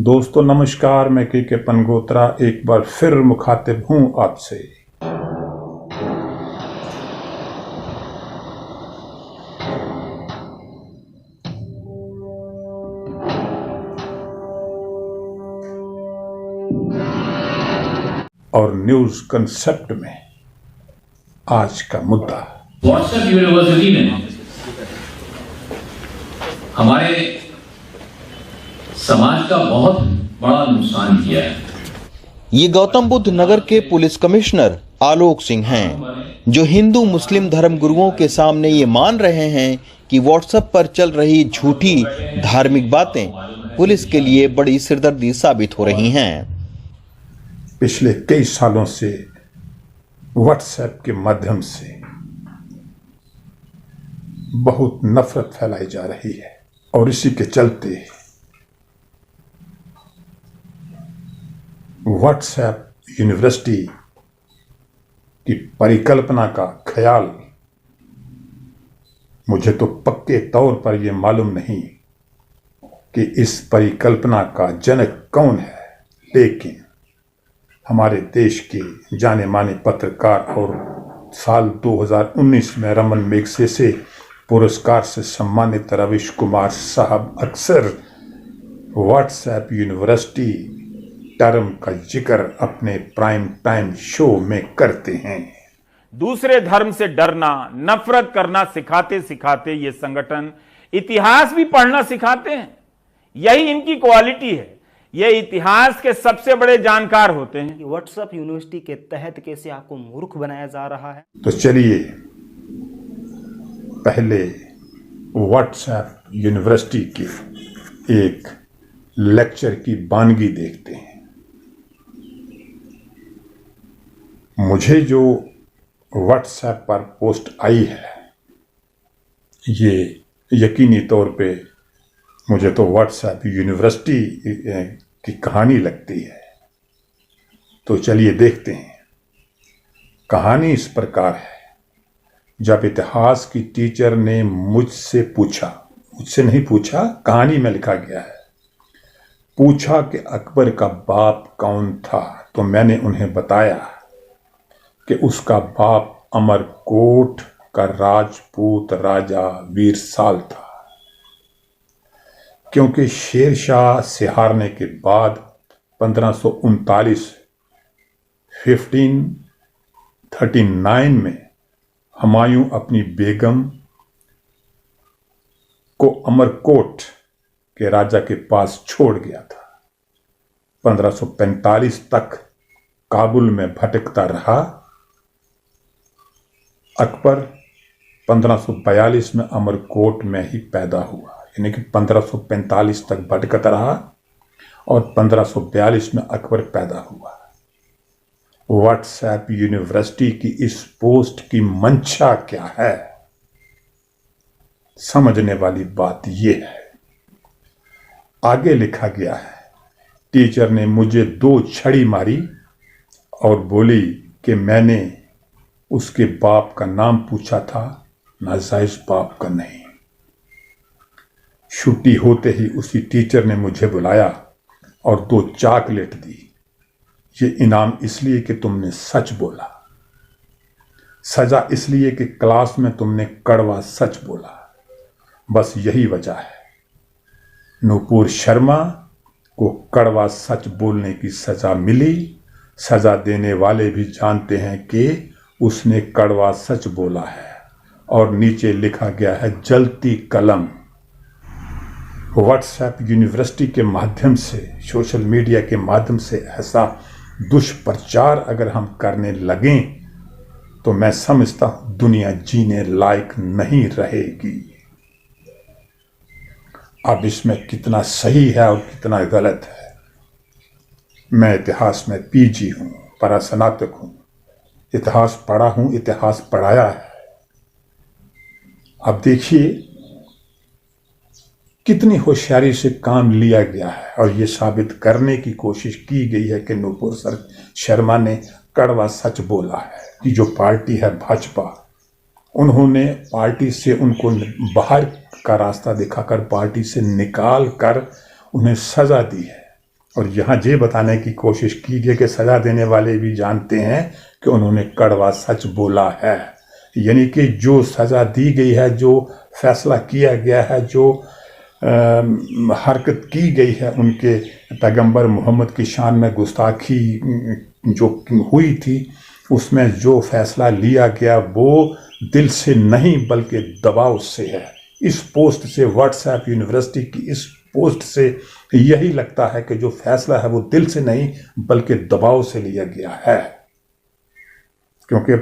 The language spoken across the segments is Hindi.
दोस्तों नमस्कार, मैं के पनगोत्रा एक बार फिर मुखातिब हूं आपसे। और न्यूज कंसेप्ट में आज का मुद्दा व्हाट्सएप यूनिवर्सिटी ने हमारे समाज का बहुत बड़ा नुकसान किया है। ये गौतम बुद्ध नगर के पुलिस कमिश्नर आलोक सिंह हैं, जो हिंदू मुस्लिम धर्मगुरुओं के सामने ये मान रहे हैं कि व्हाट्सएप पर चल रही झूठी धार्मिक बातें पुलिस के लिए बड़ी सिरदर्दी साबित हो रही हैं। पिछले कई सालों से व्हाट्सएप के माध्यम से बहुत नफरत फैलाई जा रही है और इसी के चलते व्हाट्सएप यूनिवर्सिटी की परिकल्पना का ख्याल, मुझे तो पक्के तौर पर यह मालूम नहीं कि इस परिकल्पना का जनक कौन है, लेकिन हमारे देश के जाने माने पत्रकार और साल 2019 में रमन मैगसेसे पुरस्कार से सम्मानित रवीश कुमार साहब अक्सर व्हाट्सएप यूनिवर्सिटी टर्म का जिक्र अपने प्राइम टाइम शो में करते हैं। दूसरे धर्म से डरना, नफरत करना सिखाते सिखाते ये संगठन इतिहास भी पढ़ना सिखाते हैं। यही इनकी क्वालिटी है। ये इतिहास के सबसे बड़े जानकार होते हैं। व्हाट्सएप यूनिवर्सिटी के तहत कैसे आपको मूर्ख बनाया जा रहा है। तो चलिए पहले व्हाट्सएप यूनिवर्सिटी की एक लेक्चर की बानगी देखते हैं। मुझे जो व्हाट्सएप पर पोस्ट आई है, ये यकीनी तौर पे मुझे तो व्हाट्सएप यूनिवर्सिटी की कहानी लगती है। तो चलिए देखते हैं। कहानी इस प्रकार है। जब इतिहास की टीचर ने मुझसे नहीं पूछा, कहानी में लिखा गया है, पूछा कि अकबर का बाप कौन था, तो मैंने उन्हें बताया कि उसका बाप अमरकोट का राजपूत राजा वीरसाल था। क्योंकि शेरशाह से हारने के बाद 1539 में हुमायूं अपनी बेगम को अमरकोट के राजा के पास छोड़ गया था। 1545 तक काबुल में भटकता रहा। अकबर 1542 में अमरकोट में ही पैदा हुआ, यानी कि 1545 तक भटकता रहा और 1542 में अकबर पैदा हुआ। व्हाट्सएप यूनिवर्सिटी की इस पोस्ट की मंशा क्या है, समझने वाली बात यह है। आगे लिखा गया है, टीचर ने मुझे 2 छड़ी मारी और बोली कि मैंने उसके बाप का नाम पूछा था, नाजायज बाप का नहीं। छुट्टी होते ही उसी टीचर ने मुझे बुलाया और 2 चॉकलेट दी। ये इनाम इसलिए कि तुमने सच बोला, सजा इसलिए कि क्लास में तुमने कड़वा सच बोला। बस यही वजह है। नूपुर शर्मा को कड़वा सच बोलने की सजा मिली। सजा देने वाले भी जानते हैं कि उसने कड़वा सच बोला है। और नीचे लिखा गया है, जलती कलम। व्हाट्सएप यूनिवर्सिटी के माध्यम से, सोशल मीडिया के माध्यम से ऐसा दुष्प्रचार अगर हम करने लगें तो मैं समझता हूं दुनिया जीने लायक नहीं रहेगी। अब इसमें कितना सही है और कितना गलत है, मैं इतिहास में पीजी हूं, परास्नातक हूं, इतिहास पढ़ा हूं, इतिहास पढ़ाया है। अब देखिए कितनी होशियारी से काम लिया गया है और यह साबित करने की कोशिश की गई है कि नूपुर शर्मा ने कड़वा सच बोला है कि जो पार्टी है भाजपा, उन्होंने पार्टी से उनको बाहर का रास्ता दिखाकर पार्टी से निकाल कर उन्हें सजा दी है। और यहाँ ये बताने की कोशिश की गई कि सजा देने वाले भी जानते हैं कि उन्होंने कड़वा सच बोला है। यानी कि जो सजा दी गई है, जो फैसला किया गया है, जो हरकत की गई है, उनके पैगंबर मोहम्मद की शान में गुस्ताखी जो हुई थी, उसमें जो फैसला लिया गया वो दिल से नहीं बल्कि दबाव से है। इस पोस्ट से, व्हाट्सएप यूनिवर्सिटी की इस पोस्ट से यही लगता है कि जो फैसला है वो दिल से नहीं बल्कि दबाव से लिया गया है। क्योंकि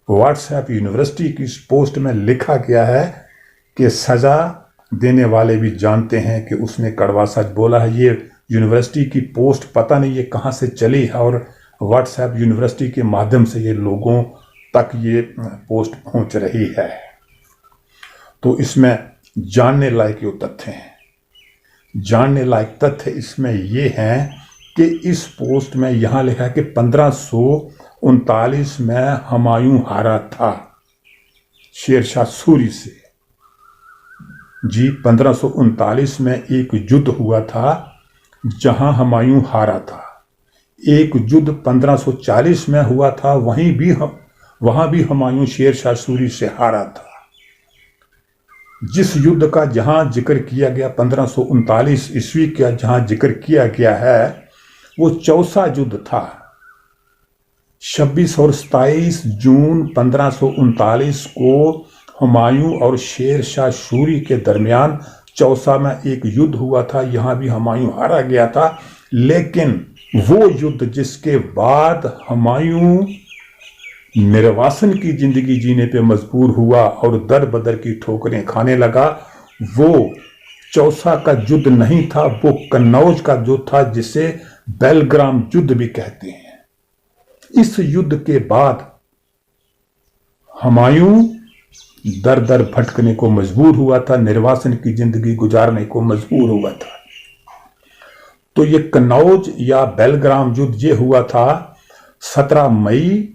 व्हाट्सएप यूनिवर्सिटी की इस पोस्ट में लिखा गया है कि सजा देने वाले भी जानते हैं कि उसने कड़वा सच बोला है। ये यूनिवर्सिटी की पोस्ट पता नहीं ये कहाँ से चली है और व्हाट्सएप यूनिवर्सिटी के माध्यम से ये लोगों तक ये पोस्ट पहुंच रही है। तो इसमें जानने लायक ये तथ्य हैं। जानने लायक तथ्य इसमें ये हैं कि इस पोस्ट में यहाँ लिखा है कि 1539 में हुमायूं हारा था शेरशाह सूरी से। जी, 1539 में एक युद्ध हुआ था जहां हुमायूं हारा था। एक युद्ध 1540 में हुआ था, वहां भी हुमायूं शेरशाह सूरी से हारा था। जिस युद्ध का जहां जिक्र किया गया 1539 ईस्वी का जहां जिक्र किया गया है वो चौसा युद्ध था। 26 और 27 जून 1539 को हुमायूं और शेरशाह सूरी के दरमियान चौसा में एक युद्ध हुआ था। यहां भी हुमायूं हारा गया था, लेकिन वो युद्ध जिसके बाद हुमायूं निर्वासन की जिंदगी जीने पे मजबूर हुआ और दर बदर की ठोकरें खाने लगा, वो चौसा का युद्ध नहीं था, वो कन्नौज का युद्ध था जिसे बेलग्राम युद्ध भी कहते हैं। इस युद्ध के बाद हुमायूं दर दर भटकने को मजबूर हुआ था, निर्वासन की जिंदगी गुजारने को मजबूर हुआ था। तो ये कन्नौज या बेलग्राम युद्ध ये हुआ था 17 मई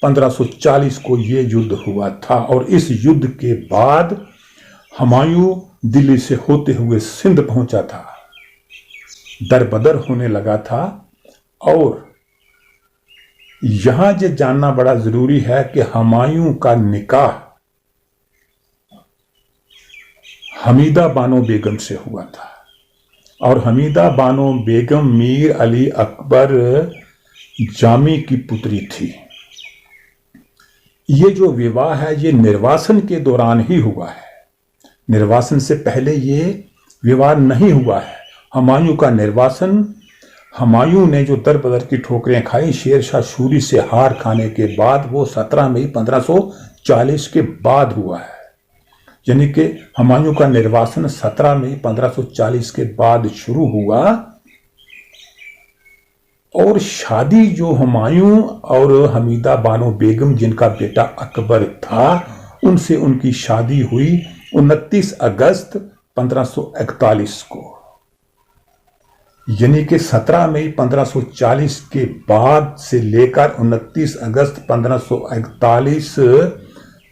1540 को ये युद्ध हुआ था। और इस युद्ध के बाद हुमायूं दिल्ली से होते हुए सिंध पहुंचा था, दरबदर होने लगा था। और यहां ये जानना बड़ा जरूरी है कि हुमायूं का निकाह हमीदा बानो बेगम से हुआ था और हमीदा बानो बेगम मीर अली अकबर जामी की पुत्री थी। ये जो विवाह है ये निर्वासन के दौरान ही हुआ है, निर्वासन से पहले ये विवाह नहीं हुआ है। हुमायूं का निर्वासन, हुमायूं ने जो दर बदर की ठोकरें खाई शेरशाह सूरी से हार खाने के बाद, वो 17 मई 1540 के बाद हुआ है। यानी कि हुमायूं का निर्वासन 17 मई 1540 के बाद शुरू हुआ और शादी जो हुमायूं और हमीदा बानो बेगम जिनका बेटा अकबर था उनसे उनकी शादी हुई 29 अगस्त 1541 को। यानी कि 17 मई 1540 के बाद से लेकर 29 अगस्त 1541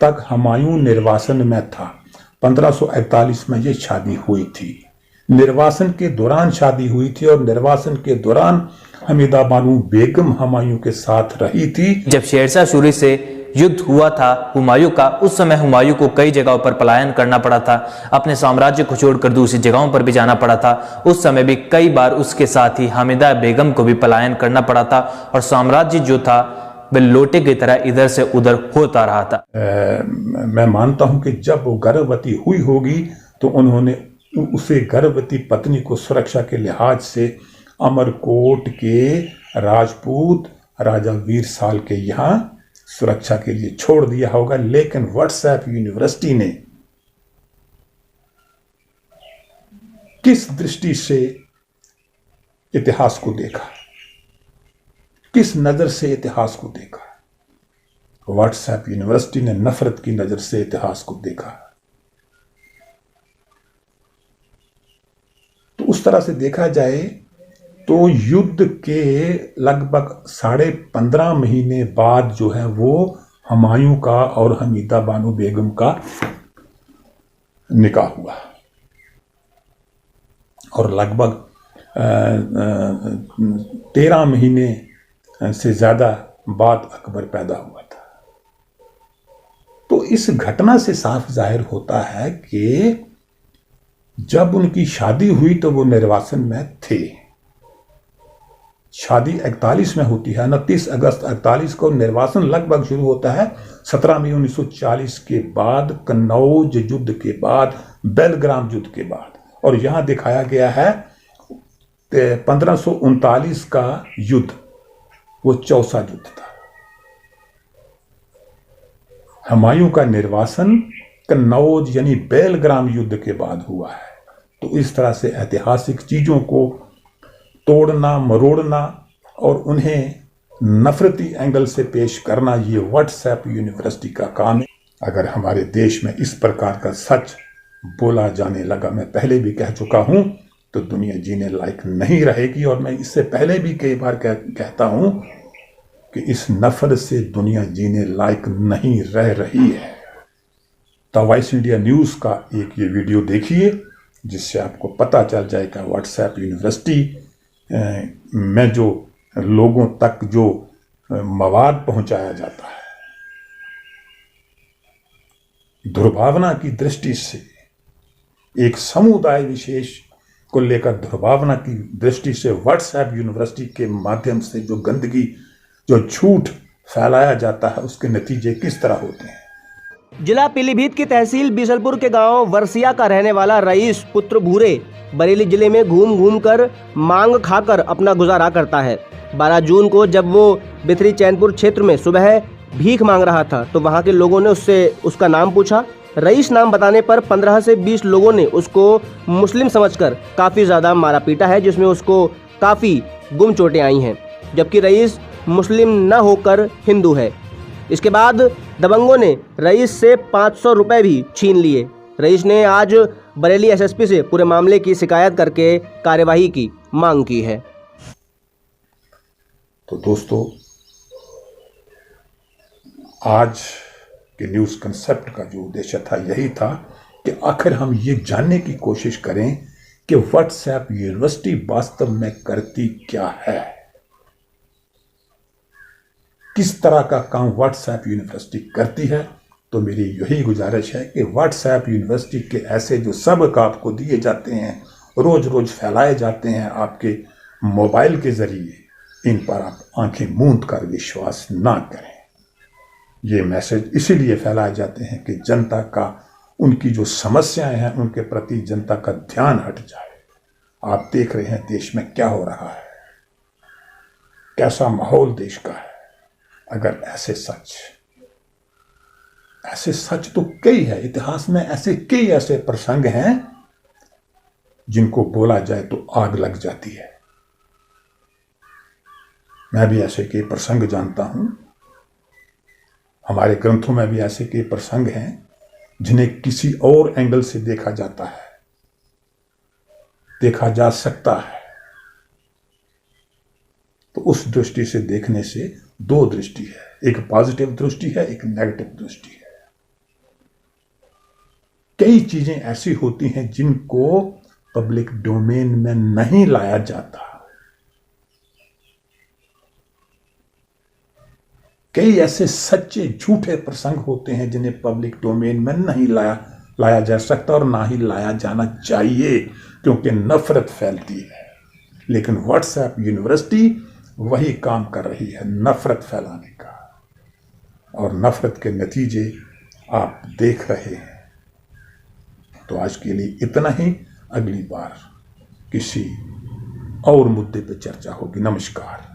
तक हुमायूं निर्वासन में था। 1541 में ये शादी हुई थी, निर्वासन के दौरान शादी हुई थी और निर्वासन के दौरान हमीदा बानो बेगम हुमायूं के साथ रही थी। जब शेरशाह सूरी से युद्ध हुआ था हुमायूं का, उस समय हुमायूं को कई जगहों पर पलायन करना पड़ा था, अपने साम्राज्य को छोड़कर दूसरी जगहों पर भी जाना पड़ा था। उस समय भी कई बार उसके साथ ही हमीदा बेगम को भी पलायन करना पड़ा था और साम्राज्य जो था वह लोटे की तरह इधर से उधर होता रहा था। मैं मानता हूं कि जब वो गर्भवती हुई होगी तो उन्होंने उसे गर्भवती पत्नी को सुरक्षा के लिहाज से अमरकोट के राजपूत राजा वीर साल के यहाँ सुरक्षा के लिए छोड़ दिया होगा। लेकिन व्हाट्सएप यूनिवर्सिटी ने किस दृष्टि से इतिहास को देखा, किस नजर से इतिहास को देखा? व्हाट्सएप यूनिवर्सिटी ने नफरत की नजर से इतिहास को देखा। तो उस तरह से देखा जाए तो युद्ध के लगभग 15.5 महीने बाद जो है वो हुमायूं का और हमीदा बानो बेगम का निकाह हुआ और लगभग 13 महीने से ज़्यादा बाद अकबर पैदा हुआ था। तो इस घटना से साफ जाहिर होता है कि जब उनकी शादी हुई तो वो निर्वासन में थे। शादी 41 में होती है, 29 अगस्त 48 को निर्वासन लगभग शुरू होता है 17 मई 1940 के बाद, कन्नौज युद्ध के बाद, बेलग्राम युद्ध के बाद। और यहां दिखाया गया है 1539 का युद्ध, वो चौसा युद्ध था। हुमायूं का निर्वासन कन्नौज यानी बेलग्राम युद्ध के बाद हुआ है। तो इस तरह से ऐतिहासिक चीजों को तोड़ना, मरोड़ना और उन्हें नफरती एंगल से पेश करना, ये व्हाट्सएप यूनिवर्सिटी का काम है। अगर हमारे देश में इस प्रकार का सच बोला जाने लगा, मैं पहले भी कह चुका हूं, तो दुनिया जीने लायक नहीं रहेगी। और मैं इससे पहले भी कई बार कहता हूं कि इस नफरत से दुनिया जीने लायक नहीं रह रही है। द वॉइस इंडिया न्यूज़ का एक ये वीडियो देखिए, जिससे आपको पता चल जाएगा व्हाट्सएप यूनिवर्सिटी में जो लोगों तक जो मवाद पहुंचाया जाता है, दुर्भावना की दृष्टि से, एक समुदाय विशेष को लेकर दुर्भावना की दृष्टि से व्हाट्सएप यूनिवर्सिटी के माध्यम से जो गंदगी, जो झूठ फैलाया जाता है, उसके नतीजे किस तरह होते हैं। जिला पीलीभीत की तहसील बीसलपुर के गांव वर्सिया का रहने वाला रईस पुत्र भूरे बरेली जिले में घूम घूम कर मांग खाकर अपना गुजारा करता है। 12 जून को जब वो बिथरी चैनपुर क्षेत्र में सुबह भीख मांग रहा था तो वहां के लोगों ने उससे उसका नाम पूछा। रईस नाम बताने पर 15 से 20 लोगों ने उसको मुस्लिम समझकर काफी ज्यादा मारा पीटा है, जिसमें उसको काफी गुम चोटें आई हैं, जबकि रईस मुस्लिम न होकर हिंदू है। इसके बाद दबंगों ने रईस से 500 रुपए भी छीन लिए। रईस ने आज बरेली एसएसपी से पूरे मामले की शिकायत करके कार्यवाही की मांग की है। तो दोस्तों, आज के न्यूज़ कंसेप्ट का जो उद्देश्य था यही था कि आखिर हम ये जानने की कोशिश करें कि व्हाट्सएप यूनिवर्सिटी वास्तव में करती क्या है, किस तरह का काम व्हाट्सएप यूनिवर्सिटी करती है। तो मेरी यही गुजारिश है कि व्हाट्सएप यूनिवर्सिटी के ऐसे जो सबक आपको दिए जाते हैं, रोज रोज फैलाए जाते हैं आपके मोबाइल के जरिए, इन पर आप आंखें मूंद कर विश्वास ना करें। ये मैसेज इसीलिए फैलाए जाते हैं कि जनता का, उनकी जो समस्याएं हैं उनके प्रति जनता का ध्यान हट जाए। आप देख रहे हैं देश में क्या हो रहा है, कैसा माहौल देश का है। अगर ऐसे सच तो कई है, इतिहास में कई ऐसे प्रसंग हैं जिनको बोला जाए तो आग लग जाती है। मैं भी ऐसे कई प्रसंग जानता हूं, हमारे ग्रंथों में भी ऐसे कई प्रसंग हैं जिन्हें किसी और एंगल से देखा जाता है, देखा जा सकता है। तो उस दृष्टि से देखने से दो दृष्टि है, एक पॉजिटिव दृष्टि है, एक नेगेटिव दृष्टि है। कई चीजें ऐसी होती हैं जिनको पब्लिक डोमेन में नहीं लाया जाता। कई ऐसे सच्चे झूठे प्रसंग होते हैं जिन्हें पब्लिक डोमेन में नहीं लाया जा सकता और ना ही लाया जाना चाहिए, क्योंकि नफरत फैलती है। लेकिन व्हाट्सएप यूनिवर्सिटी वही काम कर रही है, नफरत फैलाने का, और नफरत के नतीजे आप देख रहे हैं। तो आज के लिए इतना ही, अगली बार किसी और मुद्दे पर चर्चा होगी। नमस्कार।